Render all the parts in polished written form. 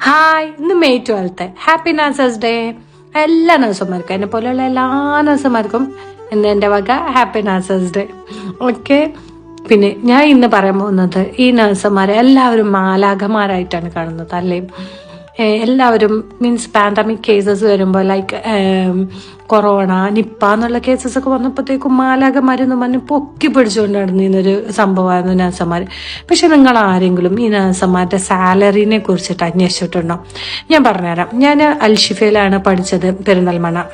Hi, ഇന്ന് May 12th happy nurses day. എല്ലാ നഴ്സുമാർക്കും, എന്നെ പോലെയുള്ള എല്ലാ നഴ്സുമാർക്കും എൻ്റെ വക ഹാപ്പി നഴ്സസ് ഡേ. ഓക്കെ, പിന്നെ ഞാൻ ഇന്ന് പറയാൻ പോകുന്നത് ഈ നഴ്സുമാരെ എല്ലാവരും മാലാഖമാരായിട്ടാണ് കാണുന്നത് അല്ലേ. എല്ലാവരും മീൻസ് പാൻഡമിക് കേസസ് വരുമ്പോൾ ലൈക്ക് കൊറോണ, നിപ്പ എന്നുള്ള കേസസ് ഒക്കെ വന്നപ്പോഴത്തേക്കും മാലാഖമാരെന്ന് പറഞ്ഞ് പൊക്കി പിടിച്ചുകൊണ്ട് നടന്നിരുന്നൊരു സംഭവമായിരുന്നു നഴ്സുമാർ. പക്ഷെ നിങ്ങൾ ആരെങ്കിലും ഈ നഴ്സുമാരുടെ സാലറിനെ കുറിച്ചിട്ട് അന്വേഷിച്ചിട്ടുണ്ടോ? ഞാൻ പറഞ്ഞുതരാം. ഞാൻ അൽഷിഫയിലാണ് പഠിച്ചത്, പെരിന്തൽമണ്ണ.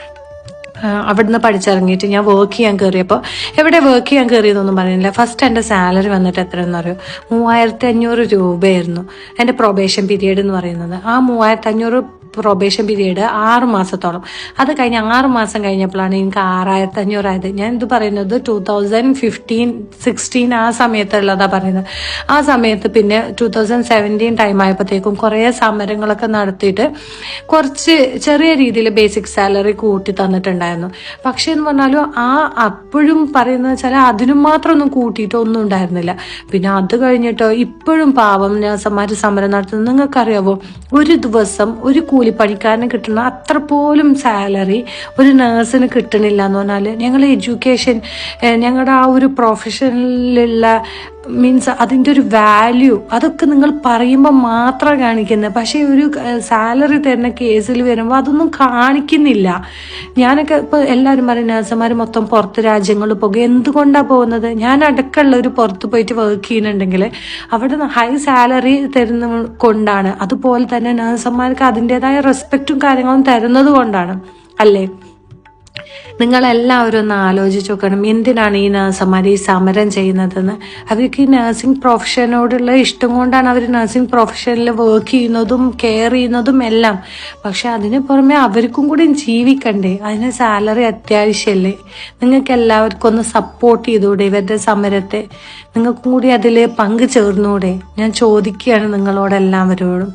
അവിടുന്ന് പഠിച്ചിറങ്ങിയിട്ട് ഞാൻ വർക്ക് ചെയ്യാൻ കയറിയപ്പോൾ എവിടെ വർക്ക് ചെയ്യാൻ കയറിയതൊന്നും പറയുന്നില്ല. ഫസ്റ്റ് എൻ്റെ സാലറി വന്നിട്ട് എത്രയെന്ന് അറിയോ? 3500 രൂപയായിരുന്നു എൻ്റെ പ്രൊബേഷൻ പീരീഡ് എന്ന് പറയുന്നത്. ആ 3500 പ്രൊബേഷൻ പീരീഡ് 6 മാസത്തോളം. അത് കഴിഞ്ഞ് 6 മാസം കഴിഞ്ഞപ്പോഴാണ് എനിക്ക് 6500 ആയത്. ഞാൻ ഇത് പറയുന്നത് 2015-16 ആ സമയത്തുള്ളതാ പറയുന്നത്. ആ സമയത്ത് പിന്നെ 2017 ടൈം ആയപ്പോഴത്തേക്കും കുറേ സമരങ്ങളൊക്കെ നടത്തിയിട്ട് കുറച്ച് ചെറിയ രീതിയിൽ ബേസിക് സാലറി കൂട്ടി തന്നിട്ടുണ്ടായിരുന്നു. പക്ഷേ എന്ന് പറഞ്ഞാലും അപ്പോഴും പറയുന്നത് വെച്ചാൽ അതിനും മാത്രം ഒന്നും കൂട്ടിയിട്ട് ഒന്നും ഉണ്ടായിരുന്നില്ല. പിന്നെ അത് കഴിഞ്ഞിട്ടോ ഇപ്പോഴും പാവം നഴ്സുമാർ സമരം നടത്തുന്നത് നിങ്ങൾക്കറിയാവോ? ഒരു ദിവസം ഒരു കൂലിപ്പണിക്കാരന് കിട്ടുന്ന അത്ര പോലും സാലറി ഒരു നേഴ്സിന് കിട്ടണില്ല എന്ന് പറഞ്ഞാൽ ഞങ്ങൾ എഡ്യൂക്കേഷൻ, ഞങ്ങളുടെ ആ ഒരു പ്രൊഫഷനിലുള്ള മീൻസ് അതിൻ്റെ ഒരു വാല്യൂ അതൊക്കെ നിങ്ങൾ പറയുമ്പോൾ മാത്രം കാണിക്കുന്നത്. പക്ഷേ ഒരു സാലറി തരുന്ന കേസിൽ വരുമ്പോൾ അതൊന്നും കാണിക്കുന്നില്ല. ഞാനൊക്കെ ഇപ്പോൾ എല്ലാവരും പറയും നഴ്സുമാർ മൊത്തം പുറത്ത് രാജ്യങ്ങളിൽ പോകുക. എന്തുകൊണ്ടാണ് പോകുന്നത്? ഞാൻ അടക്കമുള്ള ഒരു പുറത്ത് പോയിട്ട് വർക്ക് ചെയ്യുന്നുണ്ടെങ്കിൽ അവിടെ ഹൈ സാലറി തരുന്ന കൊണ്ടാണ്. അതുപോലെ തന്നെ നഴ്സുമാർക്ക് അതിൻ്റെതായ റെസ്പെക്റ്റും കാര്യങ്ങളും തരുന്നത് കൊണ്ടാണ് അല്ലേ. നിങ്ങളെല്ലാവരും ഒന്ന് ആലോചിച്ച് നോക്കണം, എന്തിനാണ് ഈ നഴ്സുമാർ ഈ സമരം ചെയ്യുന്നതെന്ന്. അവർക്ക് ഈ നഴ്സിംഗ് പ്രൊഫഷനോടുള്ള ഇഷ്ടം കൊണ്ടാണ് അവർ നഴ്സിംഗ് പ്രൊഫഷനിൽ വർക്ക് ചെയ്യുന്നതും കെയർ ചെയ്യുന്നതും എല്ലാം. പക്ഷെ അതിന് പുറമെ അവർക്കും കൂടി ജീവിക്കണ്ടേ? അതിന് സാലറി അത്യാവശ്യമല്ലേ? നിങ്ങൾക്ക് എല്ലാവർക്കും ഒന്ന് സപ്പോർട്ട് ചെയ്തുകൂടെ ഇവരുടെ സമരത്തെ? നിങ്ങൾക്കും കൂടി അതിൽ പങ്കു ചേർന്നൂടെ? ഞാൻ ചോദിക്കുകയാണ് നിങ്ങളോടെല്ലാവരോടും.